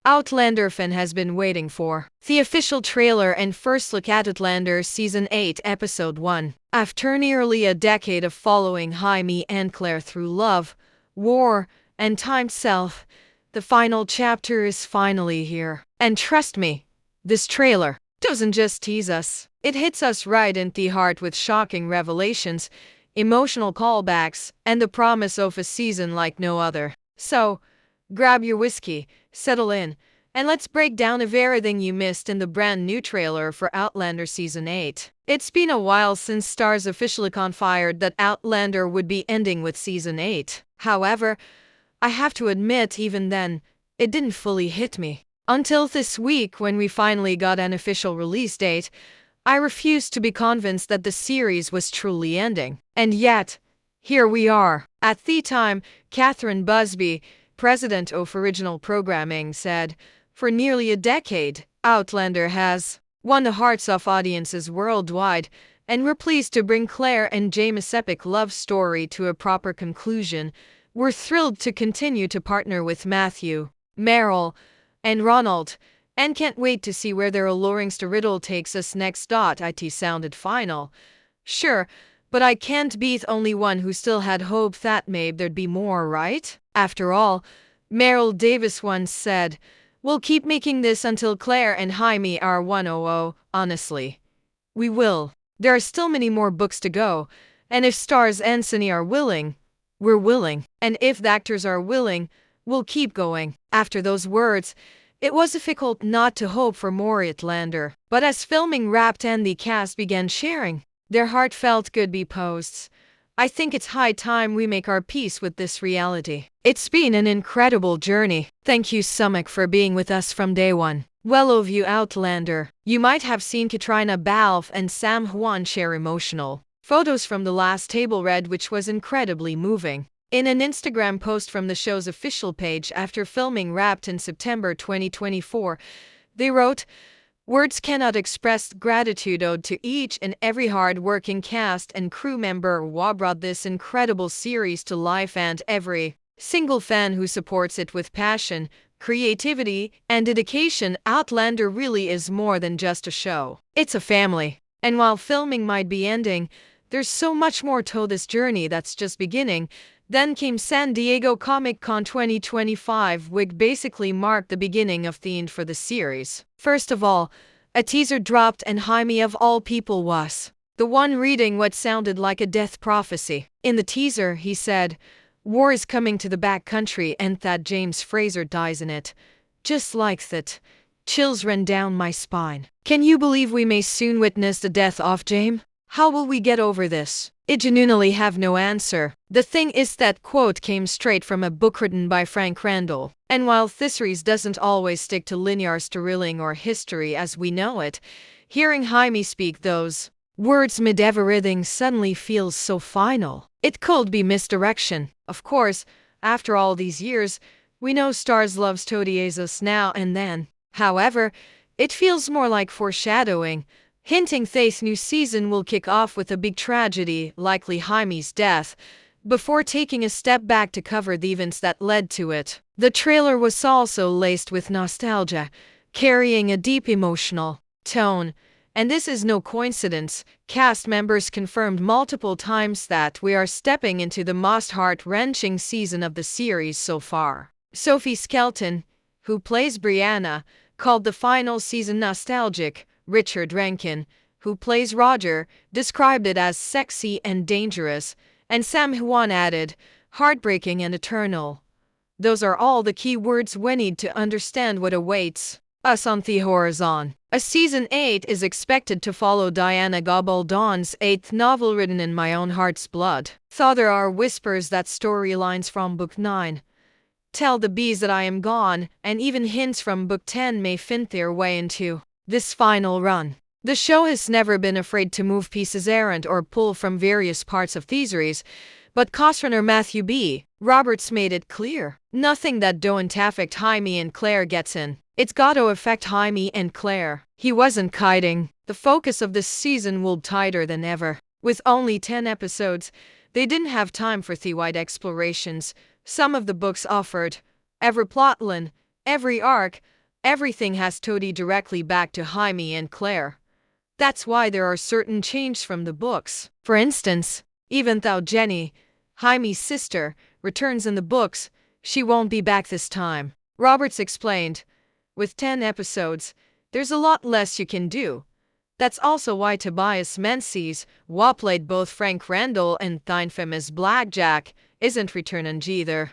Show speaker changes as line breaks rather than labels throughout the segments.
Outlander fan has been waiting for. The official trailer and first look at Outlander Season 8, Episode 1. After nearly a decade of following Jaime and Claire through love, war, and time itself, the final chapter is finally here. And trust me, this trailer doesn't just tease us. It hits us right in the heart with shocking revelations, emotional callbacks, and the promise of a season like no other. So, grab your whiskey, settle in, and let's break down everything you missed in the brand new trailer for Outlander Season 8. It's been a while since Starz officially confirmed that Outlander would be ending with Season 8. However, I have to admit, even then, it didn't fully hit me. Until this week, when we finally got an official release date, I refused to be convinced that the series was truly ending. And yet, here we are. At the time, Catherine Busby, president of original programming, said, "For nearly a decade, Outlander has won the hearts of audiences worldwide, and we're pleased to bring Claire and Jame's epic love story to a proper conclusion. We're thrilled to continue to partner with Matthew, Meryl, and Ronald, and can't wait to see where their alluring riddle takes us next." It sounded final. Sure, but I can't be the only one who still had hope that maybe there'd be more, right? After all, Meryl Davis once said, "We'll keep making this until Claire and Jaime are 100. Honestly, we will. There are still many more books to go, and if Starz and Cine are willing, we're willing. And if the actors are willing, we'll keep going." After those words, it was difficult not to hope for more Outlander. But as filming wrapped and the cast began sharing their heartfelt goodbye posts, I think it's high time we make our peace with this reality. It's been an incredible journey. Thank you so much for being with us from day one. Well, of you Outlander, you might have seen Katrina Balfe and Sam Juan share emotional photos from the last table read, which was incredibly moving. In an Instagram post from the show's official page after filming wrapped in September 2024, they wrote, "Words cannot express gratitude owed to each and every hard-working cast and crew member who brought this incredible series to life, and every single fan who supports it with passion, creativity, and dedication. Outlander really is more than just a show. It's a family. And while filming might be ending, there's so much more to this journey that's just beginning." Then came San Diego Comic-Con 2025, which basically marked the beginning of the end for the series. First of all, a teaser dropped, and Jaime of all people was the one reading what sounded like a death prophecy. In the teaser, he said, "War is coming to the backcountry and that James Fraser dies in it. Just like that. Chills ran down my spine. Can you believe we may soon witness the death of James? How will we get over this?" I genuinely have no answer. The thing is, that quote came straight from a book written by Frank Randall. And while this series doesn't always stick to linear storytelling or history as we know it, hearing Jaime speak those words mid everything suddenly feels so final. It could be misdirection. Of course, after all these years, we know Starz loves to tease us now and then. However, it feels more like foreshadowing, hinting this new season will kick off with a big tragedy, likely Jaime's death, before taking a step back to cover the events that led to it. The trailer was also laced with nostalgia, carrying a deep emotional tone. And this is no coincidence. Cast members confirmed multiple times that we are stepping into the most heart-wrenching season of the series so far. Sophie Skelton, who plays Brianna, called the final season nostalgic. Richard Rankin, who plays Roger, described it as sexy and dangerous, and Sam Juan added, "heartbreaking and eternal." Those are all the key words we need to understand what awaits us on the horizon. A Season 8 is expected to follow Diana Gabaldon's 8th novel written in my own heart's blood. Though there are whispers that storylines from Book 9, Tell the Bees That I Am Gone, and even hints from Book 10 may find their way into this final run. The show has never been afraid to move pieces errant or pull from various parts of the series, but co-runner Matthew B. Roberts made it clear, nothing that don't affect Jaime and Claire gets in. It's got to affect Jaime and Claire. He wasn't kidding. The focus of this season will be tighter than ever. With only 10 episodes, they didn't have time for the wide explorations some of the books offered. Every plotline, every arc, everything has totally directly back to Jaime and Claire. That's why there are certain changes from the books. For instance, even though Jenny, Jaime's sister, returns in the books, she won't be back this time. Roberts explained, with 10 episodes, there's a lot less you can do. That's also why Tobias Menzies, who played both Frank Randall and the infamous Blackjack, isn't returning either.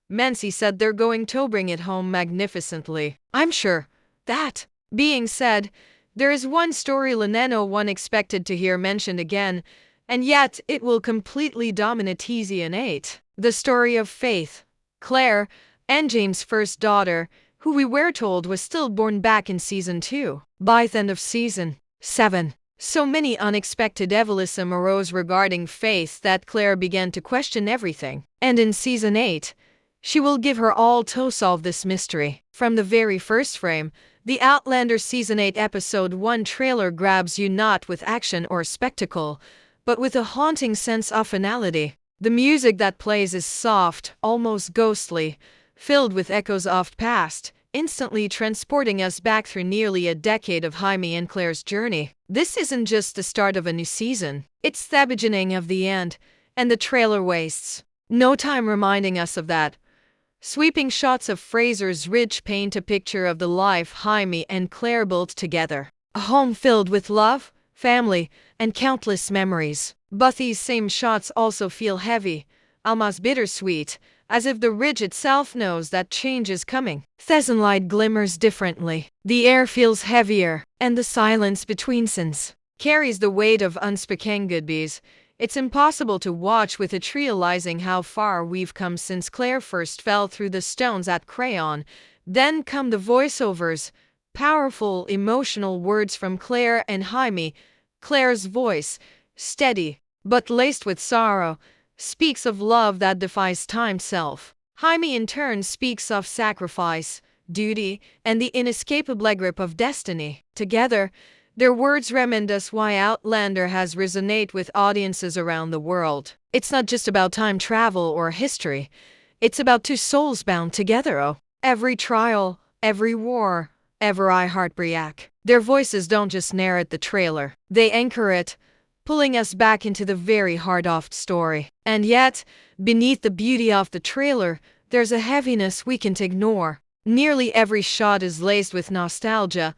Menzies said they're going to bring it home magnificently. I'm sure. That being said, there is one storyline no one expected to hear mentioned again, and yet it will completely dominate season 8. The story of Faith, Claire, and James' first daughter, who we were told was stillborn back in season 2. By the end of season 7, so many unexpected evolution arose regarding Faith that Claire began to question everything. And in season 8, she will give her all to solve this mystery. From the very first frame, the Outlander season 8 episode 1 trailer grabs you not with action or spectacle, but with a haunting sense of finality. The music that plays is soft, almost ghostly, filled with echoes of past, instantly transporting us back through nearly a decade of Jaime and Claire's journey. This isn't just the start of a new season, it's the beginning of the end, and the trailer wastes no time reminding us of that. Sweeping shots of Fraser's Ridge paint a picture of the life Jaime and Claire built together. A home filled with love, family, and countless memories. But these same shots also feel heavy, almost bittersweet, as if the ridge itself knows that change is coming. Pheasant light glimmers differently. The air feels heavier, and the silence between scenes carries the weight of unspoken goodbyes. It's impossible to watch without realizing how far we've come since Claire first fell through the stones at Crayon. Then come the voiceovers, powerful emotional words from Claire and Jaime. Claire's voice, steady, but laced with sorrow, speaks of love that defies time itself. Jaime in turn speaks of sacrifice, duty, and the inescapable grip of destiny. Together, their words remind us why Outlander has resonated with audiences around the world. It's not just about time travel or history. It's about two souls bound together. Oh, every trial, every war, every heartbreak. Their voices don't just narrate the trailer. They anchor it, pulling us back into the very heart of the story. And yet, beneath the beauty of the trailer, there's a heaviness we can't ignore. Nearly every shot is laced with nostalgia,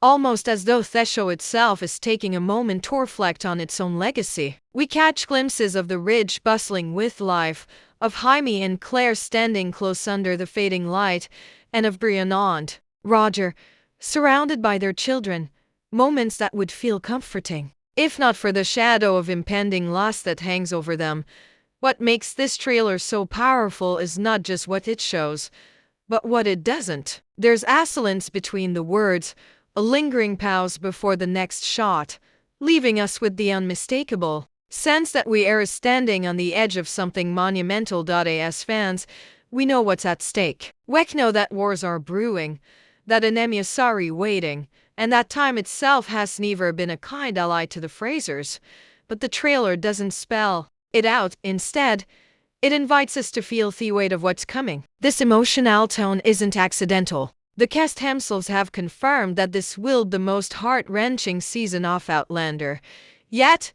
almost as though the show itself is taking a moment to reflect on its own legacy. We catch glimpses of the ridge bustling with life, of Jaime and Claire standing close under the fading light, and of Brian and Roger, surrounded by their children, moments that would feel comforting, if not for the shadow of impending loss that hangs over them. What makes this trailer so powerful is not just what it shows, but what it doesn't. There's assonance between the words, a lingering pause before the next shot, leaving us with the unmistakable sense that we are standing on the edge of something monumental. As fans, we know what's at stake. We know that wars are brewing, that enemies are waiting, and that time itself has never been a kind ally to the Frasers. But the trailer doesn't spell it out. Instead, it invites us to feel the weight of what's coming. This emotional tone isn't accidental. The cast themselves have confirmed that this will be the most heart-wrenching season of Outlander. Yet,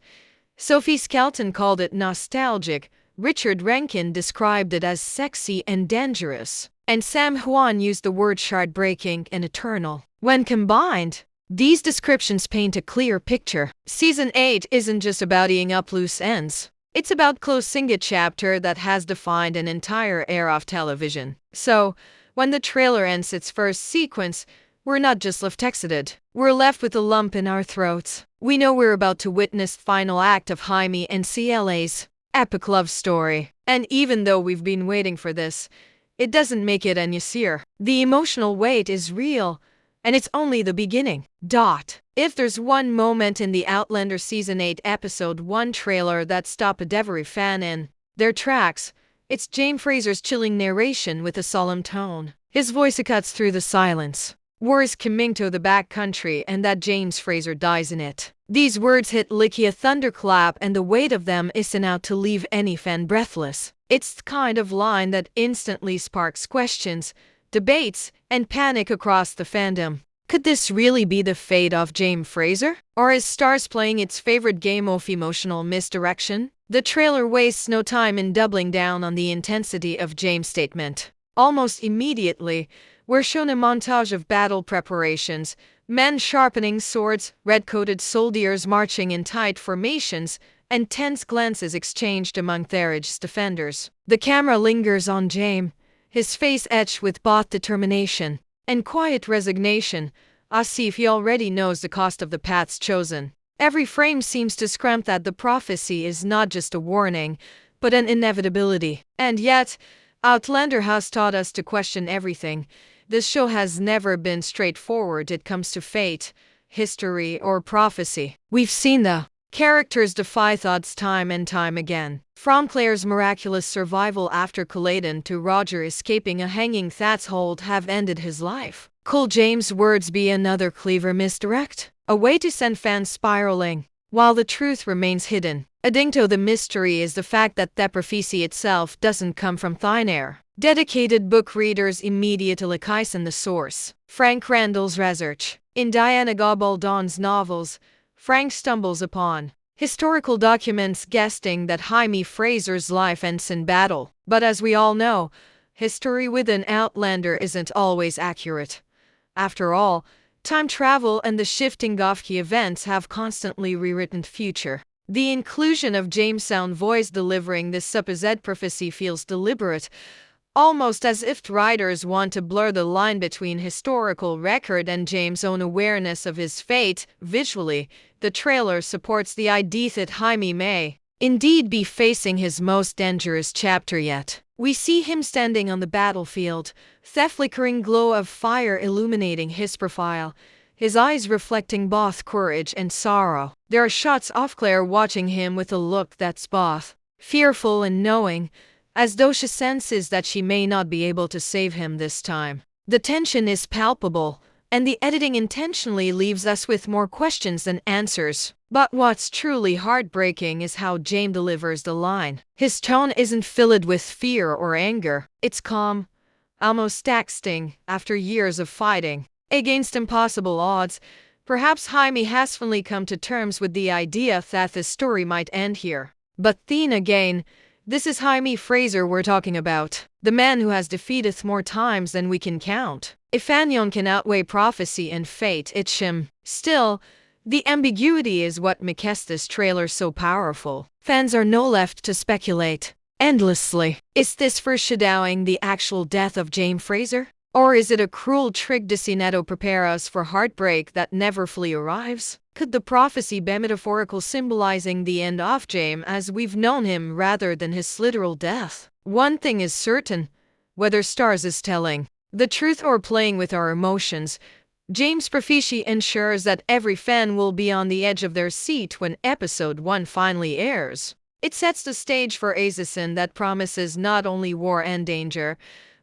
Sophie Skelton called it nostalgic, Richard Rankin described it as sexy and dangerous, and Sam Huan used the word heartbreaking and eternal. When combined, these descriptions paint a clear picture. Season 8 isn't just about eating up loose ends. It's about closing a chapter that has defined an entire era of television. So, when the trailer ends its first sequence, we're not just left exited. We're left with a lump in our throats. We know we're about to witness the final act of Jaime and Claire's epic love story. And even though we've been waiting for this, it doesn't make it any easier. The emotional weight is real, and it's only the beginning. If there's one moment in the Outlander Season 8 Episode 1 trailer that stopped every fan in their tracks, it's James Fraser's chilling narration with a solemn tone. His voice cuts through the silence. War is coming to the back country and that James Fraser dies in it. These words hit like a thunderclap, and the weight of them is enough to leave any fan breathless. It's the kind of line that instantly sparks questions. debates, and panic across the fandom. Could this really be the fate of James Fraser? Or is Starz playing its favorite game of emotional misdirection? The trailer wastes no time in doubling down on the intensity of James' statement. Almost immediately, we're shown a montage of battle preparations, men sharpening swords, red-coated soldiers marching in tight formations, and tense glances exchanged among Therage's defenders. The camera lingers on James, his face etched with both determination and quiet resignation, as if he already knows the cost of the paths chosen. Every frame seems to scream that the prophecy is not just a warning, but an inevitability. And yet, Outlander has taught us to question everything. This show has never been straightforward when it comes to fate, history, or prophecy. We've seen the characters defy odds time and time again. From Claire's miraculous survival after Caledon to Roger escaping a hanging that's hold have ended his life. Could James' words be another clever misdirect? A way to send fans spiraling, while the truth remains hidden. Adding to the mystery is the fact that the prophecy itself doesn't come from thin air. Dedicated book readers immediately question the source. Frank Randall's research. In Diana Gabaldon's novels, Frank stumbles upon historical documents guessing that Jaime Fraser's life ends in battle. But as we all know, history within Outlander isn't always accurate. After all, time travel and the shifting of key events have constantly rewritten the future. The inclusion of James' sound voice delivering this supposed prophecy feels deliberate, almost as if writers want to blur the line between historical record and James' own awareness of his fate. Visually, the trailer supports the idea that Jaime may indeed be facing his most dangerous chapter yet. We see him standing on the battlefield, the flickering glow of fire illuminating his profile, his eyes reflecting both courage and sorrow. There are shots of Claire watching him with a look that's both fearful and knowing, as though she senses that she may not be able to save him this time. The tension is palpable, and the editing intentionally leaves us with more questions than answers. But what's truly heartbreaking is how James delivers the line. His tone isn't filled with fear or anger. It's calm, almost taxing. After years of fighting against impossible odds, perhaps Jaime has finally come to terms with the idea that the story might end here. But then again, this is Jaime Fraser we're talking about, the man who has defeated more times than we can count. If anyone can outweigh prophecy and fate, it's him. Still, the ambiguity is what makes this trailer so powerful. Fans are now left to speculate endlessly. Is this foreshadowing the actual death of James Fraser? Or is it a cruel trick designed to prepare us for heartbreak that never fully arrives? Could the prophecy be metaphorical, symbolizing the end of James as we've known him rather than his literal death? One thing is certain, whether Starz is telling the truth or playing with our emotions, James' prophecy ensures that every fan will be on the edge of their seat when episode 1 finally airs. It sets the stage for a season that promises not only war and danger,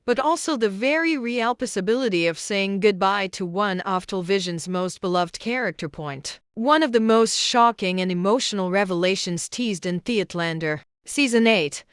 but also the very real possibility of saying goodbye to one of television's most beloved character point. One of the most shocking and emotional revelations teased in The Outlander Season 8,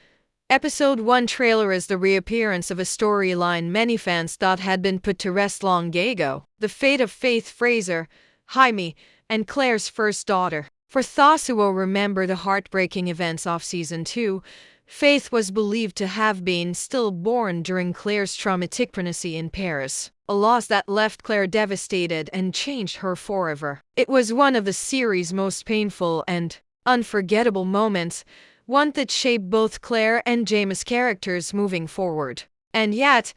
Episode 1 trailer is the reappearance of a storyline many fans thought had been put to rest long ago. The fate of Faith Fraser, Jaime, and Claire's first daughter. For those who will remember the heartbreaking events of Season 2, Faith was believed to have been stillborn during Claire's traumatic pregnancy in Paris, a loss that left Claire devastated and changed her forever. It was one of the series' most painful and unforgettable moments, one that shaped both Claire and James' characters moving forward. And yet,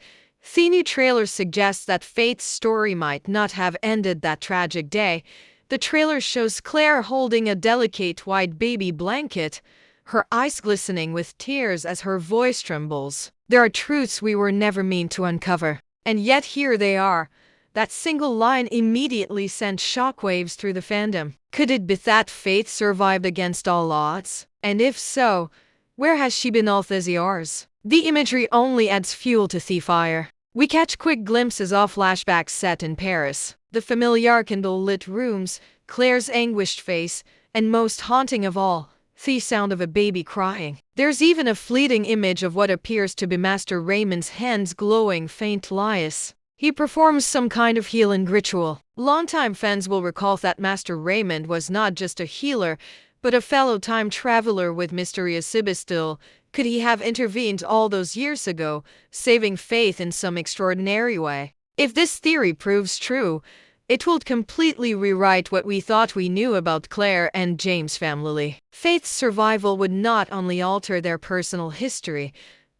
the new trailer suggests that Faith's story might not have ended that tragic day. The trailer shows Claire holding a delicate white baby blanket, her eyes glistening with tears as her voice trembles. There are truths we were never meant to uncover. And yet here they are. That single line immediately sent shockwaves through the fandom. Could it be that Faith survived against all odds? And if so, where has she been all these years? The imagery only adds fuel to the fire. We catch quick glimpses of flashbacks set in Paris, the familiar candle-lit rooms, Claire's anguished face, and most haunting of all, the sound of a baby crying. There's even a fleeting image of what appears to be Master Raymond's hands glowing faint lights. He performs some kind of healing ritual. Longtime fans will recall that Master Raymond was not just a healer, but a fellow time traveler with mysterious Sibistil. Could he have intervened all those years ago, saving Faith in some extraordinary way? If this theory proves true, it would completely rewrite what we thought we knew about Claire and James' family. Faith's survival would not only alter their personal history,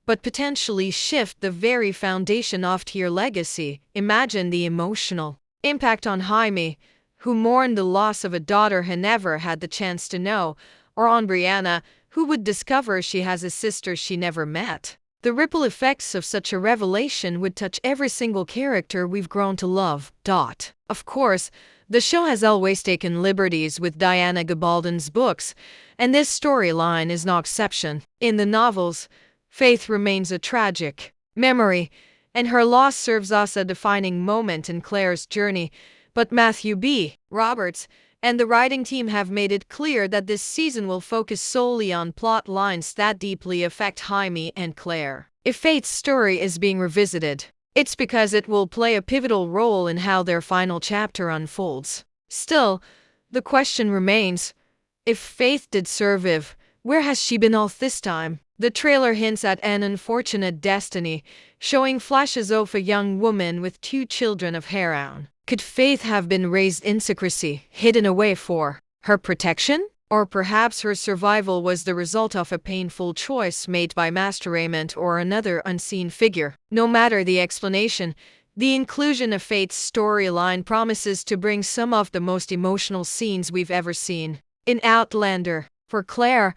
but potentially shift the very foundation of their legacy. Imagine the emotional impact on Jaime, who mourned the loss of a daughter he never had the chance to know, or on Brianna, who would discover she has a sister she never met. The ripple effects of such a revelation would touch every single character we've grown to love. Of course, the show has always taken liberties with Diana Gabaldon's books, and this storyline is no exception. In the novels, Faith remains a tragic memory, and her loss serves as a defining moment in Claire's journey. But Matthew B. Roberts and the writing team have made it clear that this season will focus solely on plot lines that deeply affect Jaime and Claire. If Faith's story is being revisited, it's because it will play a pivotal role in how their final chapter unfolds. Still, the question remains, if Faith did survive, where has she been all this time? The trailer hints at an unfortunate destiny, showing flashes of a young woman with 2 children of her own. Could Faith have been raised in secrecy, hidden away for her protection? Or perhaps her survival was the result of a painful choice made by Master Raymond or another unseen figure. No matter the explanation, the inclusion of Faith's storyline promises to bring some of the most emotional scenes we've ever seen. In Outlander, for Claire,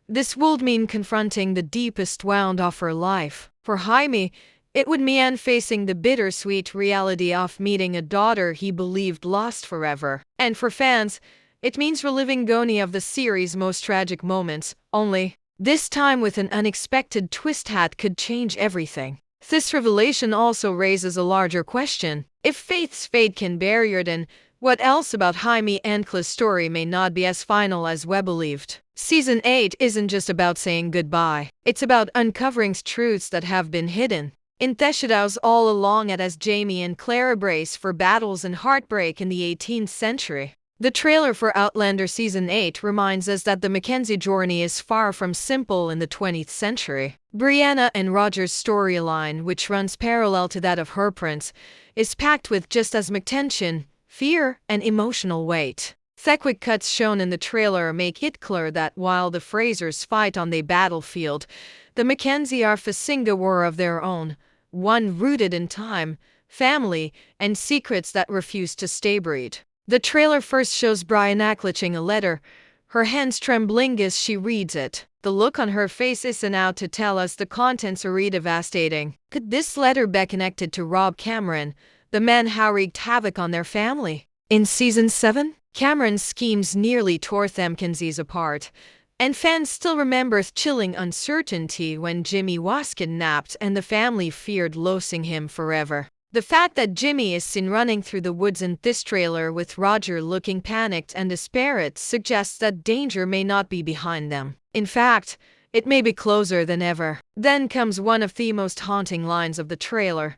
this would mean confronting the deepest wound of her life. For Jaime, it would mean facing the bittersweet reality of meeting a daughter he believed lost forever. And for fans, it means reliving Goni of the series' most tragic moments, only this time with an unexpected twist that could change everything. This revelation also raises a larger question. If Faith's fate can be buried, then what else about Jaime and Claire's story may not be as final as we believed? Season 8 isn't just about saying goodbye. It's about uncovering truths that have been hidden in the shadows all along, as Jaime and Claire brace for battles and heartbreak in the 18th century. The trailer for Outlander Season 8 reminds us that the Mackenzie journey is far from simple in the 20th century. Brianna and Roger's storyline, which runs parallel to that of her prince, is packed with just as much tension, fear, and emotional weight. The quick cuts shown in the trailer make it clear that while the Frasers fight on the battlefield, the Mackenzie are facing a war of their own, one rooted in time, family, and secrets that refuse to stay buried. The trailer first shows Brianna clutching a letter, her hands trembling as she reads it. The look on her face isn't out to tell us the contents are devastating. Could this letter be connected to Rob Cameron, the man who wreaked havoc on their family? In Season 7, Cameron's schemes nearly tore the Mackenzies apart, and fans still remember the chilling uncertainty when Jimmy was kidnapped and the family feared losing him forever. The fact that Jimmy is seen running through the woods in this trailer with Roger looking panicked and despaired suggests that danger may not be behind them. In fact, it may be closer than ever. Then comes one of the most haunting lines of the trailer.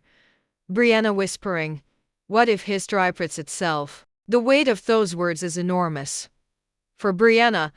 Brianna whispering, "What if history repeats itself?" The weight of those words is enormous. For Brianna,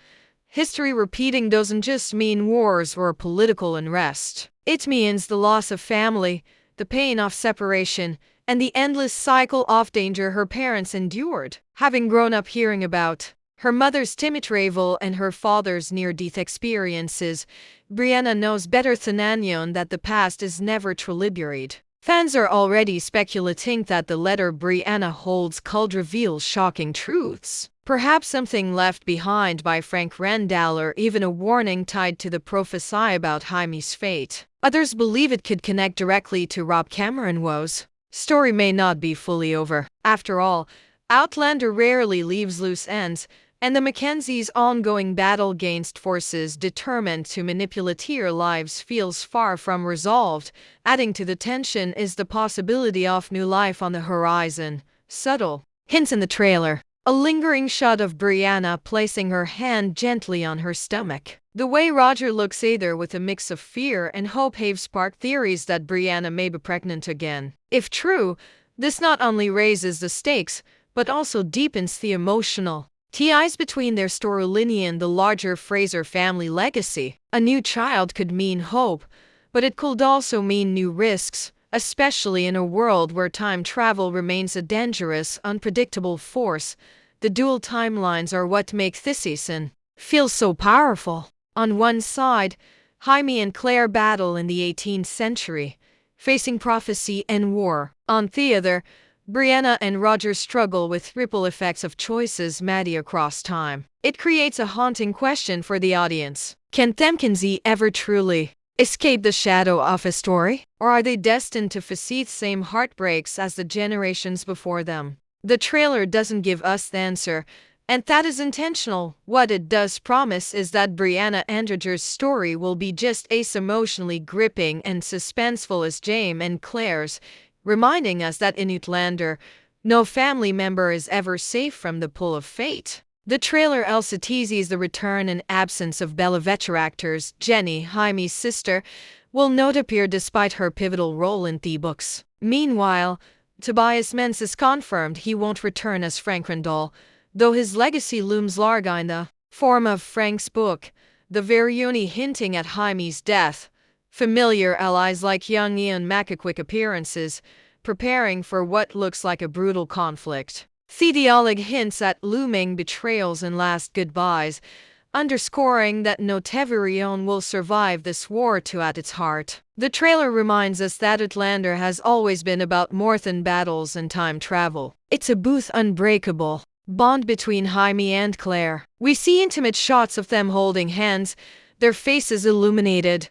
history repeating doesn't just mean wars or political unrest. It means the loss of family, the pain of separation, and the endless cycle of danger her parents endured. Having grown up hearing about her mother's timid travel and her father's near-death experiences, Brianna knows better than anyone that the past is never truly buried. Fans are already speculating that the letter Brianna holds could reveal shocking truths. Perhaps something left behind by Frank Randall, or even a warning tied to the prophecy about Jaime's fate. Others believe it could connect directly to Rob Cameron's woes. Story may not be fully over. After all, Outlander rarely leaves loose ends, and the Mackenzies' ongoing battle against forces determined to manipulate their lives feels far from resolved. Adding to the tension is the possibility of new life on the horizon. Subtle hints in the trailer A lingering shot of Brianna placing her hand gently on her stomach. The way Roger looks either with a mix of fear and hope have sparked theories that Brianna may be pregnant again. If true, this not only raises the stakes, but also deepens the emotional ties between their storyline and the larger Fraser family legacy. A new child could mean hope, but it could also mean new risks, especially in a world where time travel remains a dangerous, unpredictable force. The dual timelines are what make this season feel so powerful. On one side, Jaime and Claire battle in the 18th century, facing prophecy and war. On the other, Brianna and Roger struggle with ripple effects of choices made across time. It creates a haunting question for the audience. Can Themkinsie ever truly escape the shadow of a story? Or are they destined to face the same heartbreaks as the generations before them? The trailer doesn't give us the answer, and that is intentional. What it does promise is that Brianna and Roger's story will be just as emotionally gripping and suspenseful as Jaime and Claire's, reminding us that in Outlander, no family member is ever safe from the pull of fate. The trailer also teases the return and absence of Bellevue actors. Jenny, Jaime's sister, will not appear despite her pivotal role in the books. Meanwhile, Tobias Menzies has confirmed he won't return as Frank Randall, though his legacy looms large in the form of Frank's book, the Verioni hinting at Jaime's death. Familiar allies like young Ian McEquick appearances, preparing for what looks like a brutal conflict. The dialogue hints at looming betrayals and last goodbyes, underscoring that no Teverion will survive this war to at its heart. The trailer reminds us that Outlander has always been about more than battles and time travel. It's a both unbreakable bond between Jaime and Claire. We see intimate shots of them holding hands, their faces illuminated,